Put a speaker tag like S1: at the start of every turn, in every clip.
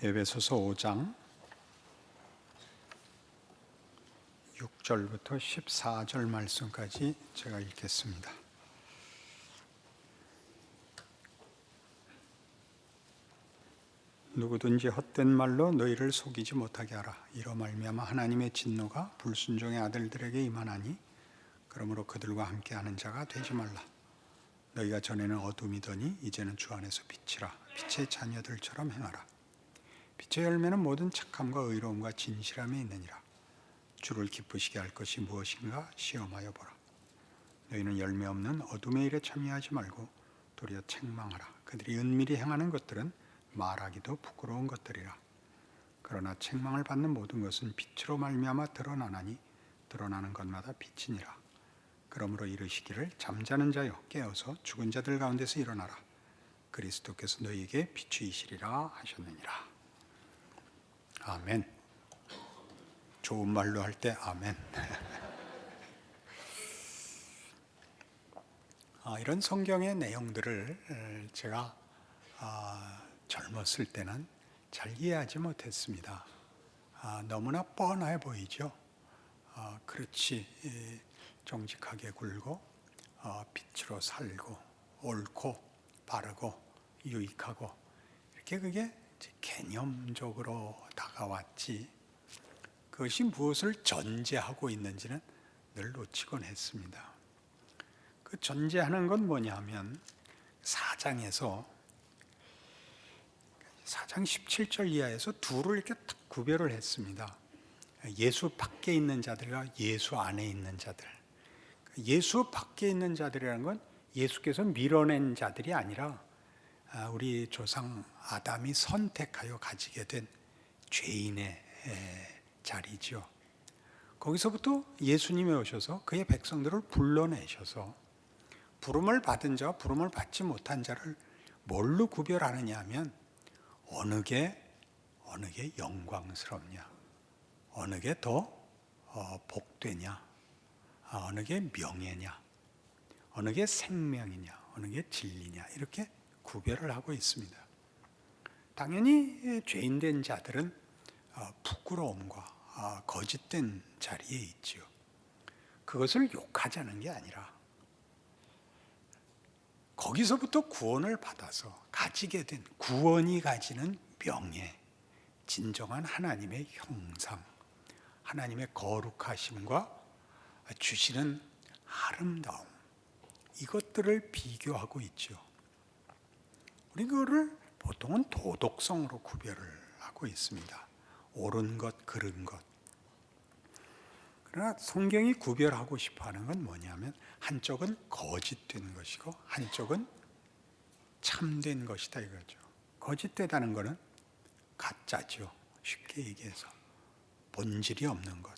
S1: 에베소서 5장 6절부터 14절 말씀까지 제가 읽겠습니다. 누구든지 헛된 말로 너희를 속이지 못하게 하라. 이로 말미암아 하나님의 진노가 불순종의 아들들에게 임하나니 그러므로 그들과 함께하는 자가 되지 말라. 너희가 전에는 어둠이더니 이제는 주 안에서 빛이라. 빛의 자녀들처럼 행하라. 빛의 열매는 모든 착함과 의로움과 진실함에 있느니라. 주를 기쁘시게 할 것이 무엇인가 시험하여 보라. 너희는 열매 없는 어둠의 일에 참여하지 말고 도리어 책망하라. 그들이 은밀히 행하는 것들은 말하기도 부끄러운 것들이라. 그러나 책망을 받는 모든 것은 빛으로 말미암아 드러나나니 드러나는 것마다 빛이니라. 그러므로 이르시기를 잠자는 자여 깨어서 죽은 자들 가운데서 일어나라. 그리스도께서 너희에게 비추이시리라 하셨느니라. 아멘. 좋은 말로 할 때 아멘. 이런 성경의 내용들을 제가 젊었을 때는 잘 이해하지 못했습니다. 너무나 뻔해 보이죠. 그렇지, 정직하게 굴고 빛으로 살고 옳고 바르고 유익하고 이렇게 그게 개념적으로 다가왔지, 그것이 무엇을 전제하고 있는지는 늘 놓치곤 했습니다. 그 전제하는 건 뭐냐 하면 4장 17절 이하에서 둘을 이렇게 딱 구별을 했습니다. 예수 밖에 있는 자들과 예수 안에 있는 자들. 예수 밖에 있는 자들이라는 건 예수께서 밀어낸 자들이 아니라 우리 조상 아담이 선택하여 가지게 된 죄인의 자리죠. 거기서부터 예수님이 오셔서 그의 백성들을 불러내셔서 부름을 받은 자와 부름을 받지 못한 자를 뭘로 구별하느냐 하면 어느 게 영광스럽냐, 어느 게 더 복되냐, 어느 게 명예냐, 어느 게 생명이냐, 어느 게 진리냐, 이렇게 구별을 하고 있습니다. 당연히 죄인된 자들은 부끄러움과 거짓된 자리에 있지요. 그것을 욕하자는 게 아니라 거기서부터 구원을 받아서 가지게 된, 구원이 가지는 명예, 진정한 하나님의 형상, 하나님의 거룩하심과 주시는 아름다움, 이것들을 비교하고 있죠. 우리 그거를 보통은 도덕성으로 구별을 하고 있습니다. 옳은 것, 그른 것. 그러나 성경이 구별하고 싶어하는 건 뭐냐면 한쪽은 거짓된 것이고 한쪽은 참된 것이다 이거죠. 거짓되다는 것은 가짜죠. 쉽게 얘기해서 본질이 없는 것,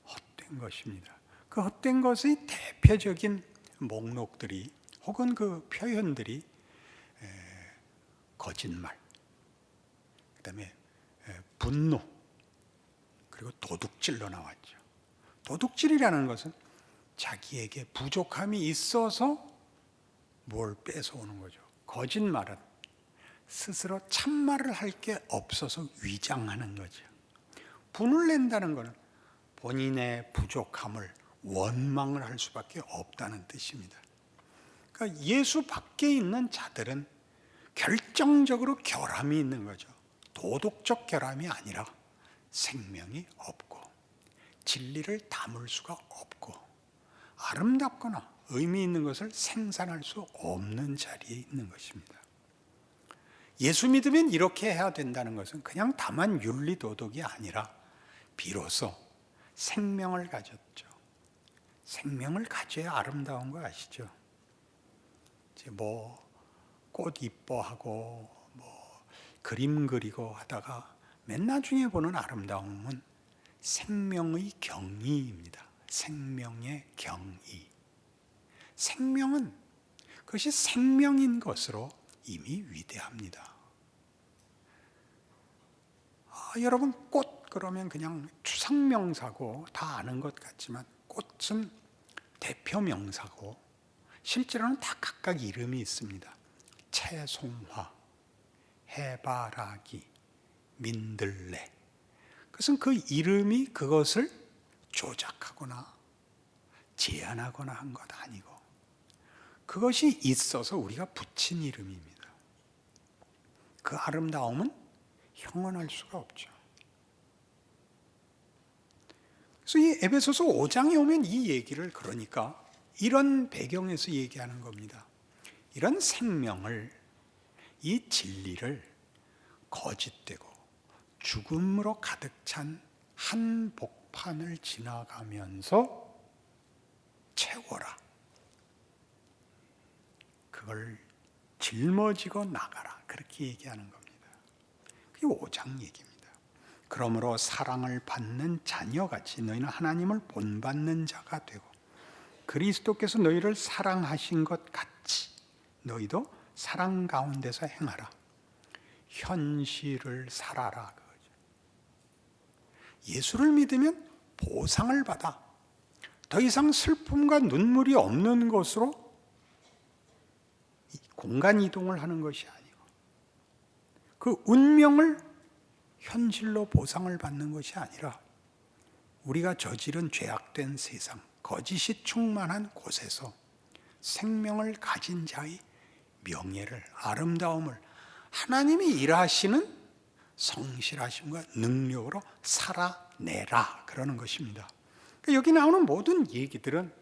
S1: 헛된 것입니다. 그 헛된 것의 대표적인 목록들이 혹은 그 표현들이 거짓말, 그 다음에 분노, 그리고 도둑질로 나왔죠. 도둑질이라는 것은 자기에게 부족함이 있어서 뭘 뺏어오는 거죠. 거짓말은 스스로 참말을 할 게 없어서 위장하는 거죠. 분을 낸다는 것은 본인의 부족함을 원망을 할 수밖에 없다는 뜻입니다. 그러니까 예수 밖에 있는 자들은 결정적으로 결함이 있는 거죠. 도덕적 결함이 아니라 생명이 없고 진리를 담을 수가 없고 아름답거나 의미 있는 것을 생산할 수 없는 자리에 있는 것입니다. 예수 믿으면 이렇게 해야 된다는 것은 그냥 다만 윤리도덕이 아니라 비로소 생명을 가졌죠. 생명을 가져야 아름다운 거 아시죠? 꽃 이뻐하고 그림 그리고 하다가 맨 나중에 보는 아름다움은 생명의 경이입니다. 생명의 경이. 생명은 그것이 생명인 것으로 이미 위대합니다. 여러분, 꽃 그러면 그냥 추상명사고 다 아는 것 같지만 꽃은 대표명사고 실제로는 다 각각 이름이 있습니다. 채송화, 해바라기, 민들레. 그것은 그 이름이 그것을 조작하거나 제안하거나 한 것 아니고 그것이 있어서 우리가 붙인 이름입니다. 그 아름다움은 형언할 수가 없죠. 그래서 이 에베소서 5장에 오면 이 얘기를 그러니까 이런 배경에서 얘기하는 겁니다. 이런 생명을, 이 진리를 거짓되고 죽음으로 가득 찬 한복판을 지나가면서 채워라. 그걸 짊어지고 나가라. 그렇게 얘기하는 겁니다. 그게 5장 얘기입니다. 그러므로 사랑을 받는 자녀같이 너희는 하나님을 본받는 자가 되고 그리스도께서 너희를 사랑하신 것 같이 너희도 사랑 가운데서 행하라. 현실을 살아라. 그거죠. 예수를 믿으면 보상을 받아. 더 이상 슬픔과 눈물이 없는 것으로 공간 이동을 하는 것이 아니고 그 운명을 현실로 보상을 받는 것이 아니라 우리가 저지른 죄악된 세상, 거짓이 충만한 곳에서 생명을 가진 자의 명예를, 아름다움을 하나님이 일하시는 성실하심과 능력으로 살아내라 그러는 것입니다. 그러니까 여기 나오는 모든 얘기들은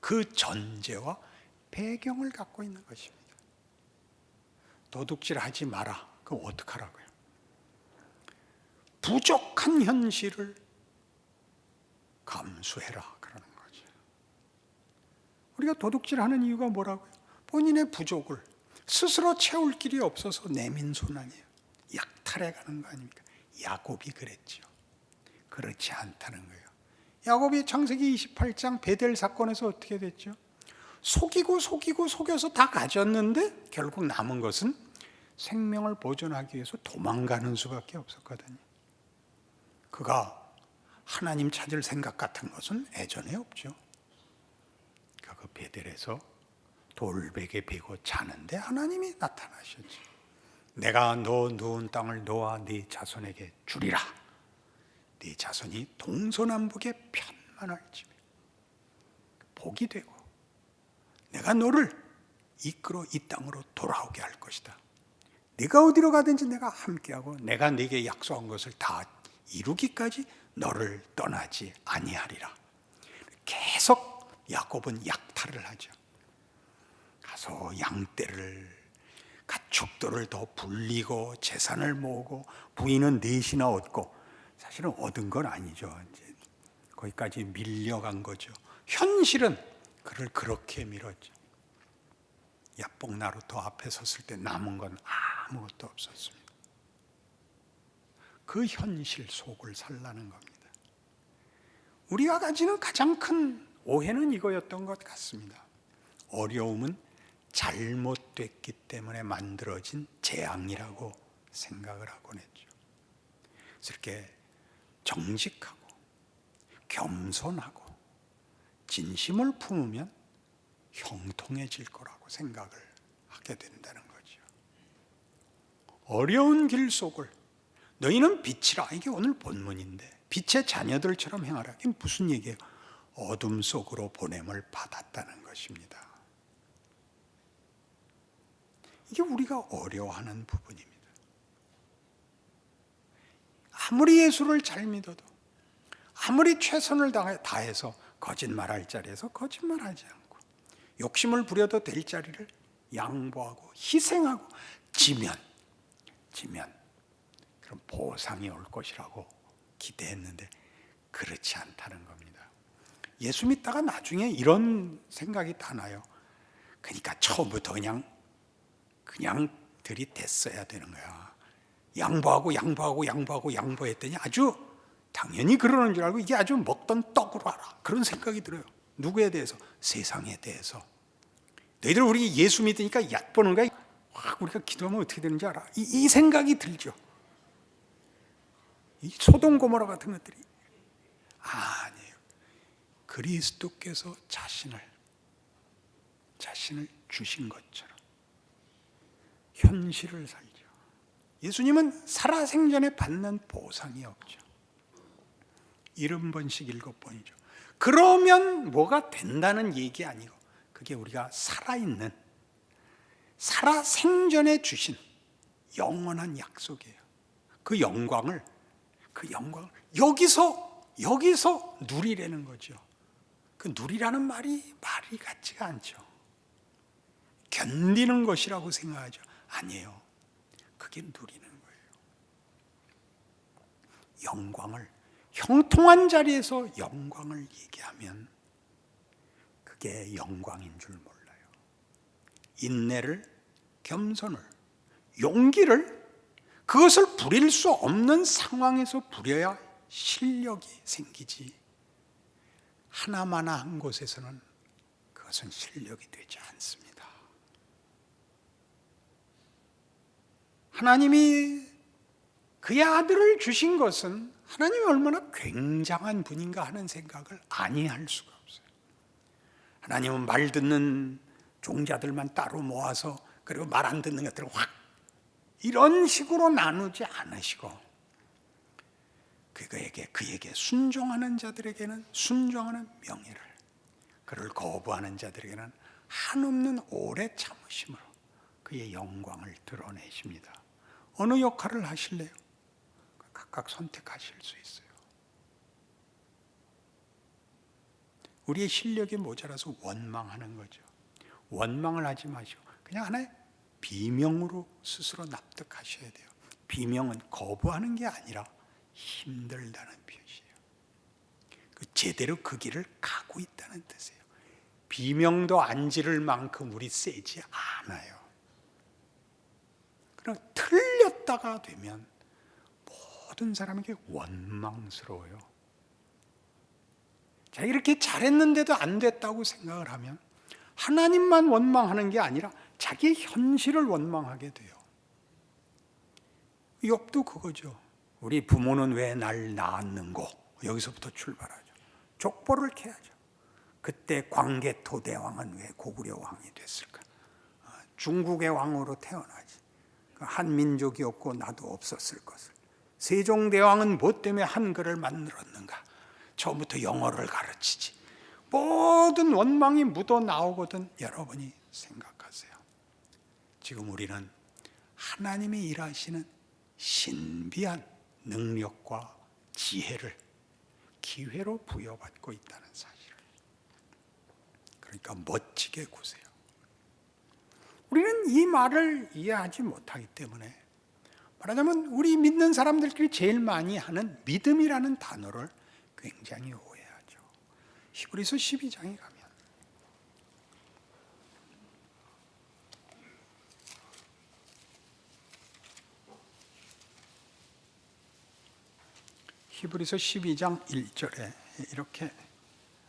S1: 그 전제와 배경을 갖고 있는 것입니다. 도둑질하지 마라. 그럼 어떡하라고요? 부족한 현실을 감수해라 그러는 거죠. 우리가 도둑질하는 이유가 뭐라고요? 본인의 부족을 스스로 채울 길이 없어서 내민 손아니에요. 약탈해 가는 거 아닙니까? 야곱이 그랬죠. 그렇지 않다는 거예요. 야곱이 창세기 28장 베델 사건에서 어떻게 됐죠? 속여서 다 가졌는데 결국 남은 것은 생명을 보존하기 위해서 도망가는 수밖에 없었거든요. 그가 하나님 찾을 생각 같은 것은 예전에 없죠. 그 베델에서 돌베개 베고 자는데 하나님이 나타나셨죠. 내가 너 누운 땅을 너와 네 자손에게 주리라. 네 자손이 동서남북에 편만할지며 복이 되고 내가 너를 이끌어 이 땅으로 돌아오게 할 것이다. 네가 어디로 가든지 내가 함께하고 내가 네게 약속한 것을 다 이루기까지 너를 떠나지 아니하리라. 계속 야곱은 약탈을 하죠. 가서 양떼를 가축들을 더 불리고 재산을 모으고 부인은 넷이나 얻고 사실은 얻은 건 아니죠. 이제 거기까지 밀려간 거죠. 현실은 그를 그렇게 밀었죠. 야복나루터 앞에 섰을 때 남은 건 아무것도 없었습니다. 그 현실 속을 살라는 겁니다. 우리가 가지는 가장 큰 오해는 이거였던 것 같습니다. 어려움은 잘못됐기 때문에 만들어진 재앙이라고 생각을 하곤 했죠. 그래서 이렇게 정직하고 겸손하고 진심을 품으면 형통해질 거라고 생각을 하게 된다는 거죠. 어려운 길 속을 너희는 빛이라. 이게 오늘 본문인데 빛의 자녀들처럼 행하라. 이게 무슨 얘기예요? 어둠 속으로 보냄을 받았다는 것입니다. 이게 우리가 어려워하는 부분입니다. 아무리 예수를 잘 믿어도 아무리 최선을 다해서 거짓말할 자리에서 거짓말하지 않고 욕심을 부려도 될 자리를 양보하고 희생하고 지면 그럼 보상이 올 것이라고 기대했는데 그렇지 않다는 겁니다. 예수 믿다가 나중에 이런 생각이 다 나요. 그러니까 처음부터 그냥 들이댔어야 되는 거야. 양보했더니 아주 당연히 그러는 줄 알고 이게 아주 먹던 떡으로 알아. 그런 생각이 들어요. 누구에 대해서? 세상에 대해서. 너희들 우리 예수 믿으니까 얕보는 거야. 우리가 기도하면 어떻게 되는지 알아? 이 생각이 들죠. 이 소돔 고모라 같은 것들이 아니에요. 그리스도께서 자신을 주신 것처럼 현실을 살죠. 예수님은 살아생전에 받는 보상이 없죠. 70번씩 7번이죠. 그러면 뭐가 된다는 얘기 아니고, 그게 우리가 살아있는, 살아생전에 주신 영원한 약속이에요. 그 영광을 여기서 누리라는 거죠. 그 누리라는 말이 같지가 않죠. 견디는 것이라고 생각하죠. 아니에요. 그게 누리는 거예요. 영광을, 형통한 자리에서 영광을 얘기하면 그게 영광인 줄 몰라요. 인내를, 겸손을, 용기를, 그것을 부릴 수 없는 상황에서 부려야 실력이 생기지, 하나마나 한 곳에서는 그것은 실력이 되지 않습니다. 하나님이 그의 아들을 주신 것은 하나님이 얼마나 굉장한 분인가 하는 생각을 아니할 수가 없어요. 하나님은 말 듣는 종자들만 따로 모아서, 그리고 말 안 듣는 것들을 확 이런 식으로 나누지 않으시고, 그에게 순종하는 자들에게는 순종하는 명예를, 그를 거부하는 자들에게는 한없는 오래 참으심으로 그의 영광을 드러내십니다. 어느 역할을 하실래요? 각각 선택하실 수 있어요. 우리의 실력이 모자라서 원망하는 거죠. 원망을 하지 마시고 그냥 하나의 비명으로 스스로 납득하셔야 돼요. 비명은 거부하는 게 아니라 힘들다는 표시예요. 제대로 그 길을 가고 있다는 뜻이에요. 비명도 안 지를 만큼 우리 세지 않아요. 그럼 틀렸다가 되면 모든 사람에게 원망스러워요. 자, 이렇게 잘했는데도 안 됐다고 생각을 하면 하나님만 원망하는 게 아니라 자기의 현실을 원망하게 돼요. 욥도 그거죠. 우리 부모는 왜 날 낳았는고? 여기서부터 출발하죠. 족보를 캐야죠. 그때 광개토대왕은 왜 고구려 왕이 됐을까? 중국의 왕으로 태어나지. 한민족이 없고 나도 없었을 것을. 세종대왕은 뭐 때문에 한글을 만들었는가? 처음부터 영어를 가르치지. 모든 원망이 묻어나오거든 여러분이 생각하세요. 지금 우리는 하나님이 일하시는 신비한 능력과 지혜를 기회로 부여받고 있다는 사실을, 그러니까 멋지게 구세요. 우리는 이 말을 이해하지 못하기 때문에, 말하자면 우리 믿는 사람들끼리 제일 많이 하는 믿음이라는 단어를 굉장히 오해하죠. 히브리서 12장에 가면 히브리서 12장 1절에 이렇게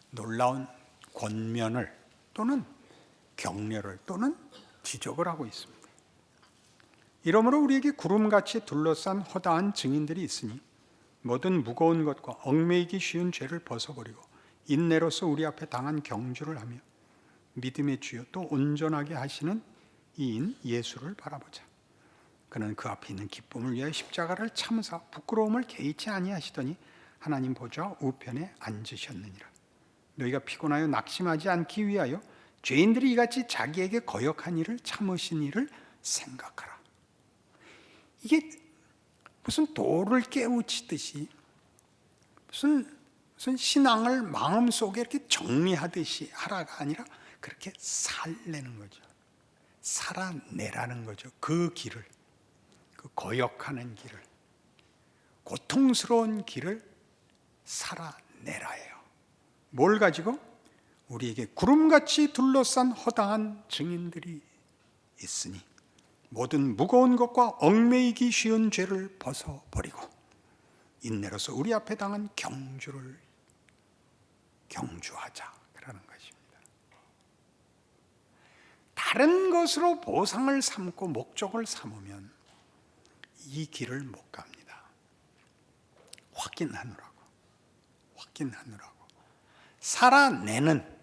S1: 놀라운 권면을 또는 격려를 또는 지적을 하고 있습니다. 이러므로 우리에게 구름같이 둘러싼 허다한 증인들이 있으니 모든 무거운 것과 얽매이기 쉬운 죄를 벗어버리고 인내로서 우리 앞에 당한 경주를 하며 믿음의 주요 또 온전하게 하시는 이인 예수를 바라보자. 그는 그 앞에 있는 기쁨을 위하여 십자가를 참으사 부끄러움을 개의치 아니하시더니 하나님 보좌 우편에 앉으셨느니라. 너희가 피곤하여 낙심하지 않기 위하여 죄인들이 이같이 자기에게 거역한 일을 참으신 일을 생각하라. 이게 무슨 돌을 깨우치듯이 무슨 신앙을 마음속에 이렇게 정리하듯이 하라가 아니라 그렇게 살내는 거죠. 살아내라는 거죠. 그 길을, 그 거역하는 길을, 고통스러운 길을 살아내라예요. 뭘 가지고? 우리에게 구름같이 둘러싼 허다한 증인들이 있으니 모든 무거운 것과 얽매이기 쉬운 죄를 벗어버리고 인내로서 우리 앞에 당한 경주를 경주하자 그러는 것입니다. 다른 것으로 보상을 삼고 목적을 삼으면 이 길을 못 갑니다. 확인하느라고 살아내는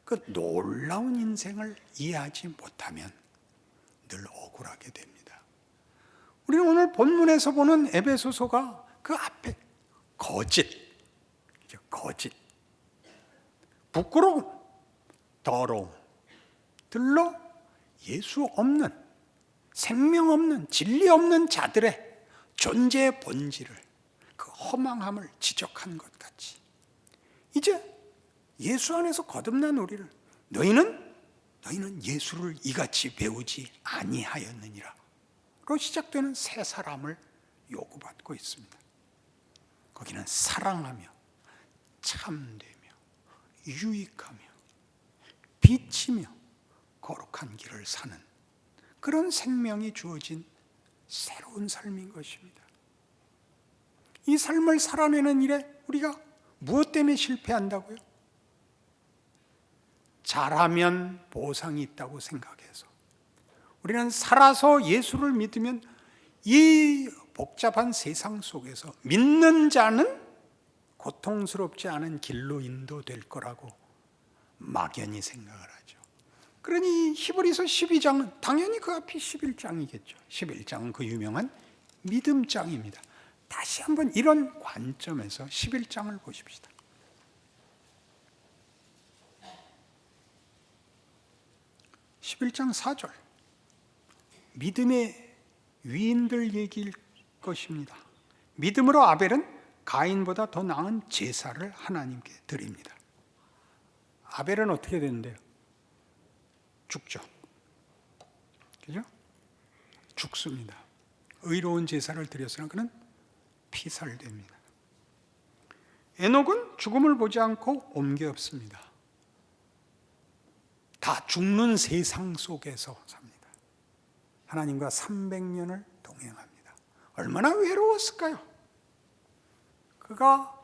S1: 그 놀라운 인생을 이해하지 못하면 늘 억울하게 됩니다. 우리는 오늘 본문에서 보는 에베소서가 그 앞에 거짓, 부끄러움, 더러움 들로 예수 없는, 생명 없는, 진리 없는 자들의 존재의 본질을, 그 허망함을 지적한 것 같이, 이제 예수 안에서 거듭난 우리를 너희는 예수를 이같이 배우지 아니하였느니라 로 시작되는 새 사람을 요구받고 있습니다. 거기는 사랑하며 참되며 유익하며 빛이며 거룩한 길을 사는 그런 생명이 주어진 새로운 삶인 것입니다. 이 삶을 살아내는 일에 우리가 무엇 때문에 실패한다고요? 잘하면 보상이 있다고 생각해서 우리는 살아서 예수를 믿으면 이 복잡한 세상 속에서 믿는 자는 고통스럽지 않은 길로 인도될 거라고 막연히 생각을 하죠. 그러니 히브리서 12장은 당연히 그 앞이 11장이겠죠. 11장은 그 유명한 믿음장입니다. 다시 한번 이런 관점에서 11장을 보십시다. 11장 4절, 믿음의 위인들 얘기일 것입니다. 믿음으로 아벨은 가인보다 더 나은 제사를 하나님께 드립니다. 아벨은 어떻게 되는데요? 죽죠. 그죠? 죽습니다. 의로운 제사를 드렸으나 그는 피살됩니다. 에녹은 죽음을 보지 않고 옮겨 없습니다. 다 죽는 세상 속에서 삽니다. 하나님과 300년을 동행합니다. 얼마나 외로웠을까요? 그가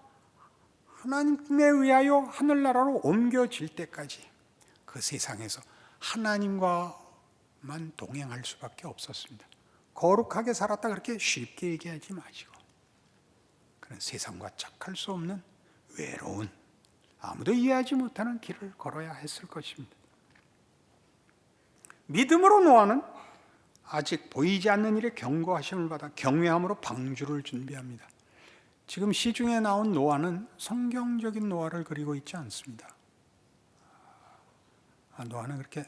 S1: 하나님에 의하여 하늘나라로 옮겨질 때까지 그 세상에서 하나님과만 동행할 수밖에 없었습니다. 거룩하게 살았다 그렇게 쉽게 얘기하지 마시고, 그런 세상과 짝할 수 없는 외로운, 아무도 이해하지 못하는 길을 걸어야 했을 것입니다. 믿음으로 노아는 아직 보이지 않는 일에 경고하심을 받아 경외함으로 방주를 준비합니다. 지금 시중에 나온 노아는 성경적인 노아를 그리고 있지 않습니다. 노아는 그렇게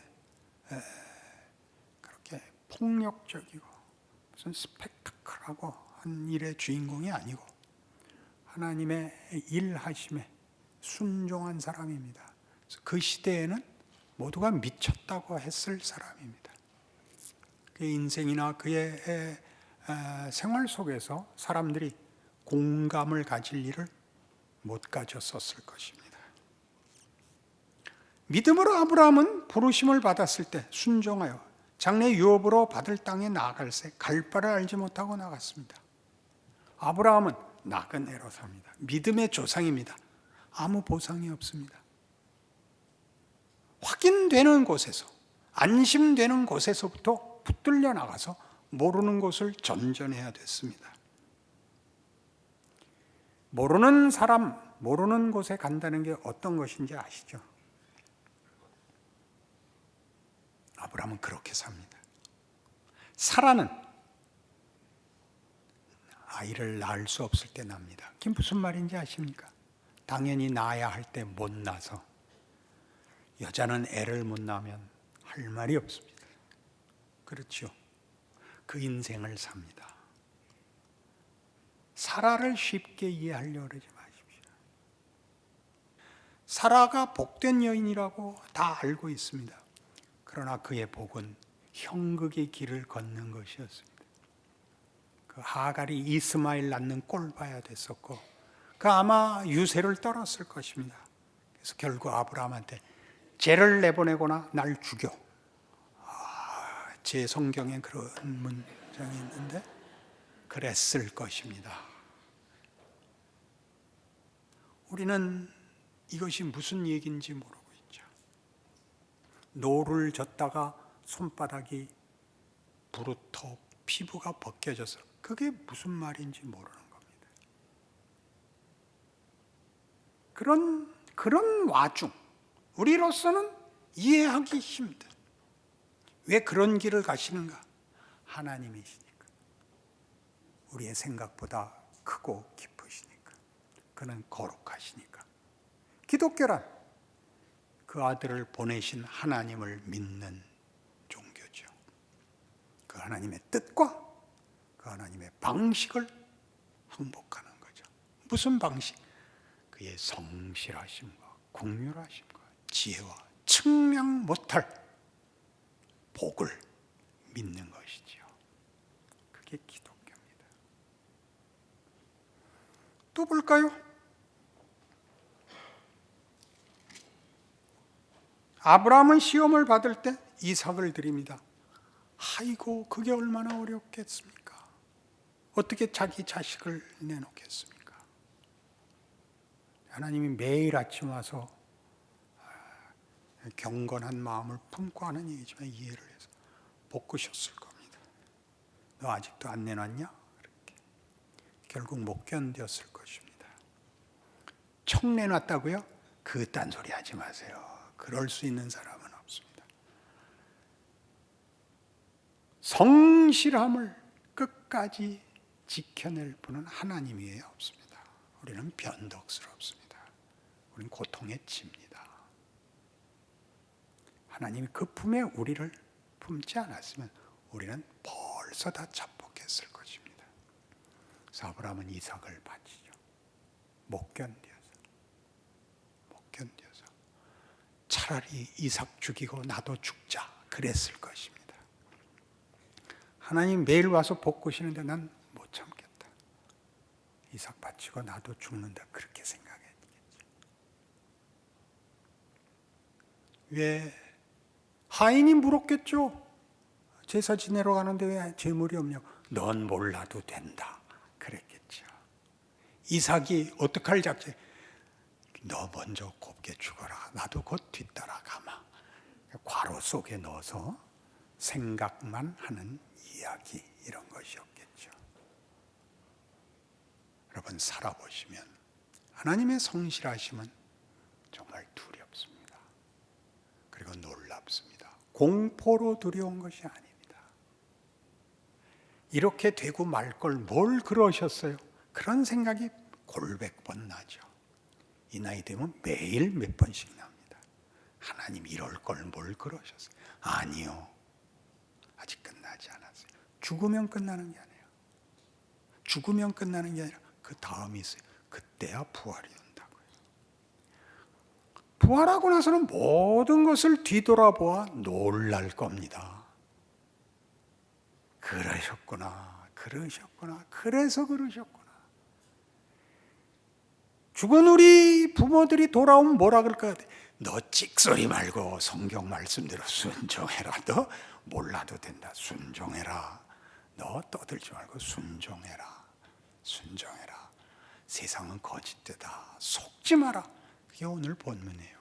S1: 폭력적이고 무슨 스펙타클하고 한 일의 주인공이 아니고 하나님의 일하심에 순종한 사람입니다. 그 시대에는 모두가 미쳤다고 했을 사람입니다. 그의 인생이나 그의 생활 속에서 사람들이 공감을 가질 일을 못 가졌었을 것입니다. 믿음으로 아브라함은 부르심을 받았을 때 순종하여 장래 유업으로 받을 땅에 나아갈새 갈 바를 알지 못하고 나갔습니다. 아브라함은 나그네로 삽니다. 믿음의 조상입니다. 아무 보상이 없습니다. 확인되는 곳에서, 안심되는 곳에서부터 붙들려 나가서 모르는 곳을 전전해야 됐습니다. 모르는 사람, 모르는 곳에 간다는 게 어떤 것인지 아시죠? 아브라함은 그렇게 삽니다. 사라는 아이를 낳을 수 없을 때 납니다. 그게 무슨 말인지 아십니까? 당연히 낳아야 할 때 못 낳아서, 여자는 애를 못 낳으면 할 말이 없습니다. 그렇죠. 그 인생을 삽니다. 사라를 쉽게 이해하려고 그러지 마십시오. 사라가 복된 여인이라고 다 알고 있습니다. 그러나 그의 복은 형극의 길을 걷는 것이었습니다. 그 하갈이 이스마엘 낳는 꼴 봐야 됐었고, 그 아마 유세를 떨었을 것입니다. 그래서 결국 아브라함한테 죄를 내보내거나 날 죽여. 제 성경에 그런 문장이 있는데 그랬을 것입니다. 우리는 이것이 무슨 얘기인지 모르고 있죠. 노를 젓다가 손바닥이 부르터 피부가 벗겨져서 그게 무슨 말인지 모르는 겁니다. 그런 와중 우리로서는 이해하기 힘든, 왜 그런 길을 가시는가? 하나님이시니까. 우리의 생각보다 크고 깊으시니까. 그는 거룩하시니까. 기독교란 그 아들을 보내신 하나님을 믿는 종교죠. 그 하나님의 뜻과 그 하나님의 방식을 항복하는 거죠. 무슨 방식? 그의 성실하심과 긍휼하심과 지혜와 측량 못할 복을 믿는 것이지요. 그게 기독교입니다. 또 볼까요? 아브라함은 시험을 받을 때 이삭을 드립니다. 아이고, 그게 얼마나 어렵겠습니까? 어떻게 자기 자식을 내놓겠습니까? 하나님이 매일 아침 와서 경건한 마음을 품고 하는 얘기지만 이해를 해서 볶으셨을 겁니다. 너 아직도 안 내놨냐? 이렇게. 결국 못 견뎠을 것입니다. 청 내놨다고요? 그딴 소리 하지 마세요. 그럴 수 있는 사람은 없습니다. 성실함을 끝까지 지켜낼 분은 하나님 외에 없습니다. 우리는 변덕스럽습니다. 우리는 고통에 칩니다. 하나님이 그 품에 우리를 품지 않았으면 우리는 벌써 다 자폭했을 것입니다. 그래서 아브라함은 이삭을 바치죠. 못 견뎌서. 차라리 이삭 죽이고 나도 죽자 그랬을 것입니다. 하나님 매일 와서 볶으시는데 난 못 참겠다. 이삭 바치고 나도 죽는다 그렇게 생각했겠죠. 왜? 하인이 물었겠죠. 제사 지내러 가는데 왜 제물이 없냐고. 넌 몰라도 된다 그랬겠죠. 이삭이 어떡할 작전? 너 먼저 곱게 죽어라. 나도 곧 뒤따라 가마. 괄호 속에 넣어서 생각만 하는 이야기, 이런 것이었겠죠. 여러분, 살아보시면 하나님의 성실하심은 정말 두렵습니다. 그리고 놀랍습니다. 공포로 두려운 것이 아닙니다. 이렇게 되고 말 걸 뭘 그러셨어요? 그런 생각이 골백번 나죠. 이 나이 되면 매일 몇 번씩 납니다. 하나님 이럴 걸 뭘 그러셨어요? 아니요. 아직 끝나지 않았어요. 죽으면 끝나는 게 아니에요. 죽으면 끝나는 게 아니라 그 다음이 있어요. 그때야 부활이 온다고요. 부활하고 나서는 모든 것을 뒤돌아보아 놀랄 겁니다. 그러셨구나. 그래서 그러셨구나. 죽은 우리 부모들이 돌아오면 뭐라 그럴까? 너 찍소리 말고 성경 말씀대로 순종해라. 너 몰라도 된다. 순종해라. 너 떠들지 말고 순종해라. 세상은 거짓되다. 속지 마라. 그게 오늘 본문이에요.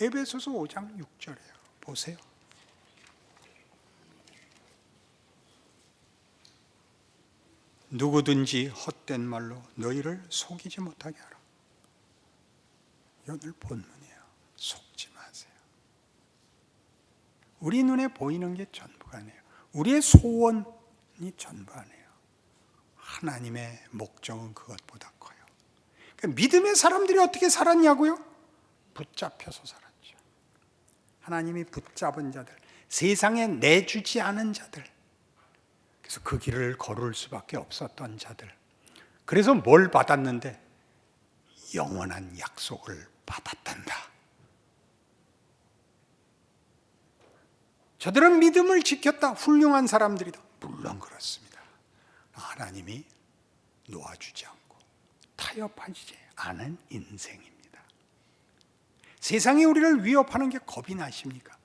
S1: 에베소서 5장 6절이에요. 보세요. 누구든지 헛된 말로 너희를 속이지 못하게 하라. 오늘 본문이에요. 속지 마세요. 우리 눈에 보이는 게 전부가 아니에요. 우리의 소원이 전부 아니에요. 하나님의 목적은 그것보다 커요. 그러니까 믿음의 사람들이 어떻게 살았냐고요? 붙잡혀서 살았죠. 하나님이 붙잡은 자들, 세상에 내주지 않은 자들, 그래서 그 길을 걸을 수밖에 없었던 자들. 그래서 뭘 받았는데? 영원한 약속을 받았단다. 저들은 믿음을 지켰다. 훌륭한 사람들이다. 물론 그렇습니다. 하나님이 놓아주지 않고 타협하지 않은 인생입니다. 세상이 우리를 위협하는 게 겁이 나십니까?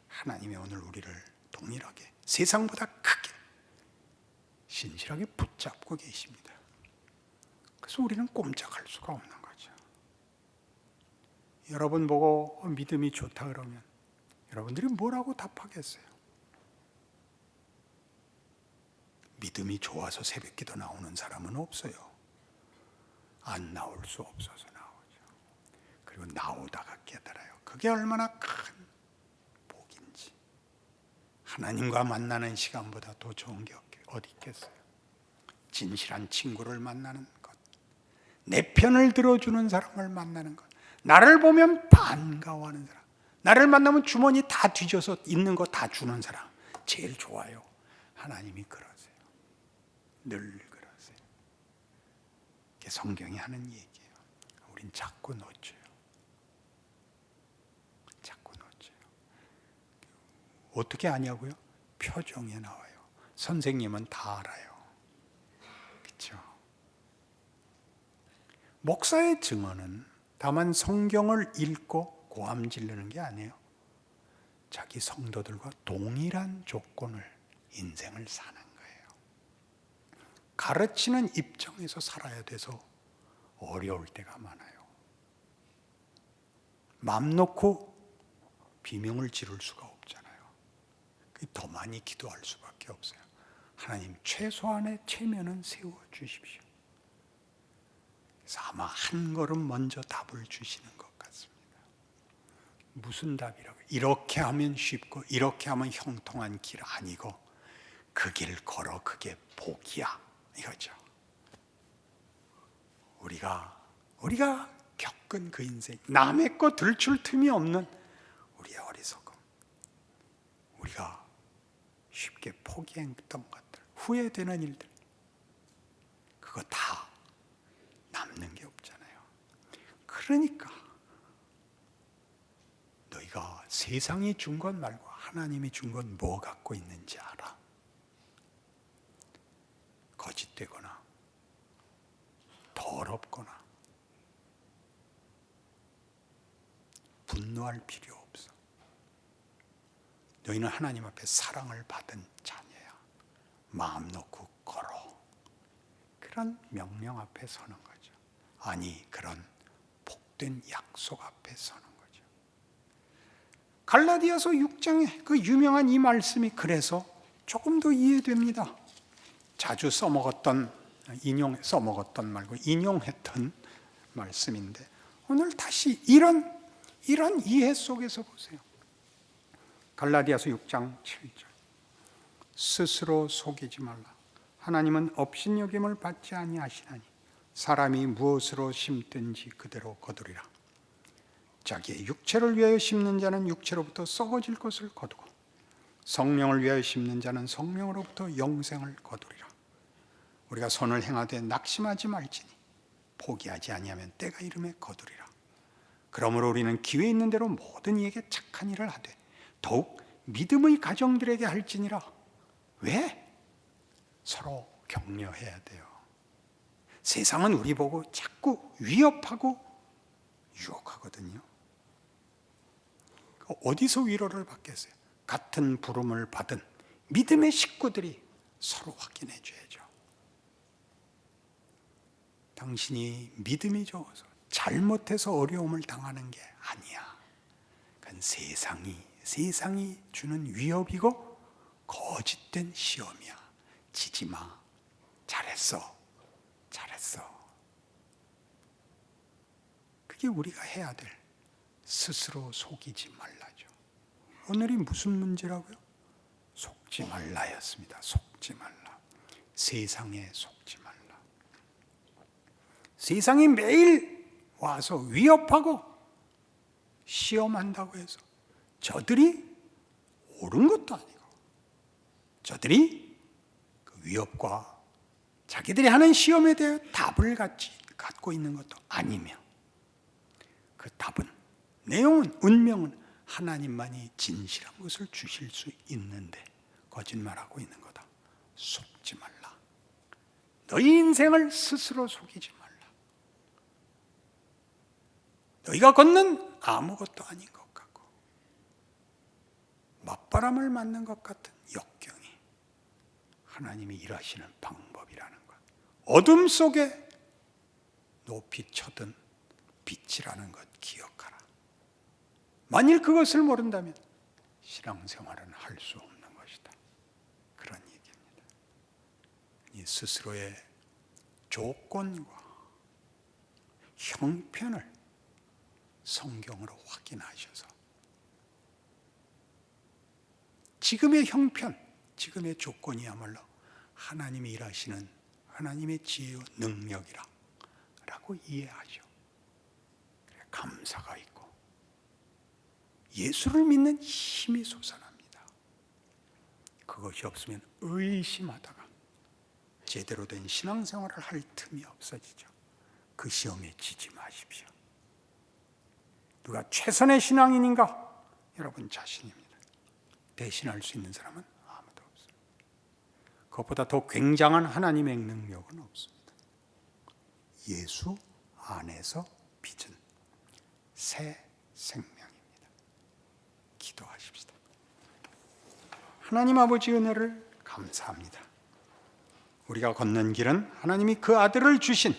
S1: 하나님이 오늘 우리를 동일하게 세상보다 크게 신실하게 붙잡고 계십니다. 그래서 우리는 꼼짝할 수가 없는 거죠. 여러분 보고 믿음이 좋다 그러면 여러분들이 뭐라고 답하겠어요? 믿음이 좋아서 새벽기도 나오는 사람은 없어요. 안 나올 수 없어서 나오죠. 그리고 나오다가 깨달아요. 그게 얼마나 큰 복인지. 하나님과 만나는 시간보다 더 좋은 게 없겠어요. 어디 있겠어요? 진실한 친구를 만나는 것, 내 편을 들어주는 사람을 만나는 것, 나를 보면 반가워하는 사람, 나를 만나면 주머니 다 뒤져서 있는 거 다 주는 사람 제일 좋아요. 하나님이 그러세요. 늘 그러세요. 이게 성경이 하는 얘기예요. 우린 자꾸 놓쳐요. 자꾸 놓쳐요. 어떻게 아냐고요? 표정에 나와요. 선생님은 다 알아요. 그렇죠? 목사의 증언은 다만 성경을 읽고 고함 지르는 게 아니에요. 자기 성도들과 동일한 조건을, 인생을 사는 거예요. 가르치는 입장에서 살아야 돼서 어려울 때가 많아요. 맘 놓고 비명을 지를 수가 없잖아요. 더 많이 기도할 수밖에 없어요. 하나님, 최소한의 체면은 세워주십시오. 그래서 아마 한 걸음 먼저 답을 주시는 것 같습니다. 무슨 답이라고요? 이렇게 하면 쉽고 이렇게 하면 형통한 길 아니고 그 길 걸어, 그게 복이야, 이거죠. 우리가 겪은 그 인생, 남의 거 들출 틈이 없는 우리의 어리석음, 우리가 쉽게 포기했던 것들, 후회되는 일들, 그거 다 남는 게 없잖아요. 그러니까 너희가 세상이 준 것 말고 하나님이 준 건 뭐 갖고 있는지 알아. 거짓되거나 더럽거나 분노할 필요 없어. 너희는 하나님 앞에 사랑을 받은 자녀야. 마음 놓고 걸어. 그런 명령 앞에 서는 거죠. 아니, 그런 복된 약속 앞에 서는 거죠. 갈라디아서 6장에 그 유명한 이 말씀이 그래서 조금 더 이해됩니다. 자주 써먹었던 말고 인용했던 말씀인데 오늘 다시 이런 이해 속에서 보세요. 갈라디아서 6장 7절. 스스로 속이지 말라. 하나님은 업신여김을 받지 아니하시나니 사람이 무엇으로 심든지 그대로 거두리라. 자기의 육체를 위하여 심는 자는 육체로부터 썩어질 것을 거두고 성령을 위하여 심는 자는 성령으로부터 영생을 거두리라. 우리가 선을 행하되 낙심하지 말지니 포기하지 아니하면 때가 이름에 거두리라. 그러므로 우리는 기회 있는 대로 모든 이에게 착한 일을 하되 더욱 믿음의 가정들에게 할지니라. 왜? 서로 격려해야 돼요. 세상은 우리 보고 자꾸 위협하고 유혹하거든요. 어디서 위로를 받겠어요? 같은 부름을 받은 믿음의 식구들이 서로 확인해 줘야죠. 당신이 믿음이 적어서 잘못해서 어려움을 당하는 게 아니야. 그건 세상이 주는 위협이고 거짓된 시험이야. 지지 마. 잘했어. 그게 우리가 해야 될, 스스로 속이지 말라죠. 오늘이 무슨 문제라고요? 속지 말라였습니다. 속지 말라. 세상에 속지 말라. 세상이 매일 와서 위협하고 시험한다고 해서 저들이 옳은 것도 아니고 저들이 그 위협과 자기들이 하는 시험에 대해 답을 갖고 있는 것도 아니며 그 답은, 내용은, 운명은 하나님만이 진실한 것을 주실 수 있는데 거짓말하고 있는 거다. 속지 말라. 너희 인생을 스스로 속이지 말라. 너희가 걷는 아무것도 아닌 것 같고 맞바람을 맞는 것 같은 역경이 하나님이 일하시는 방법이라는 것. 어둠 속에 높이 쳐든 빛이라는 것 기억하라. 만일 그것을 모른다면 신앙생활은 할 수 없는 것이다. 그런 얘기입니다. 이 스스로의 조건과 형편을 성경으로 확인하셔서 지금의 형편, 지금의 조건이야말로 하나님이 일하시는 하나님의 지혜와 능력이라 라고 이해하죠. 감사가 있고 예수를 믿는 힘이 솟아납니다. 그것이 없으면 의심하다가 제대로 된 신앙생활을 할 틈이 없어지죠. 그 시험에 지지 마십시오. 누가 최선의 신앙인인가? 여러분 자신입니다. 대신할 수 있는 사람은 아무도 없습니다. 그것보다 더 굉장한 하나님의 능력은 없습니다. 예수 안에서 빚은 새 생명입니다. 기도하십시다. 하나님 아버지 은혜를 감사합니다. 우리가 걷는 길은 하나님이 그 아들을 주신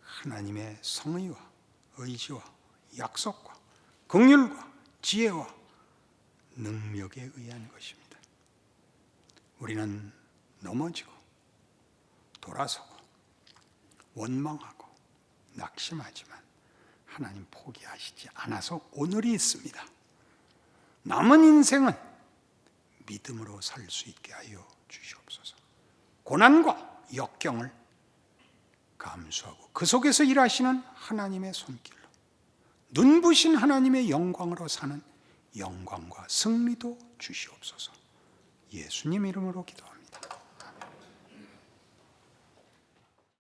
S1: 하나님의 성의와 의지와 약속과 긍휼과 지혜와 능력에 의한 것입니다. 우리는 넘어지고 돌아서고 원망하고 낙심하지만 하나님 포기하시지 않아서 오늘이 있습니다. 남은 인생은 믿음으로 살 수 있게 하여 주시옵소서. 고난과 역경을 감수하고 그 속에서 일하시는 하나님의 손길로 눈부신 하나님의 영광으로 사는 영광과 승리도 주시옵소서. 예수님 이름으로 기도합니다.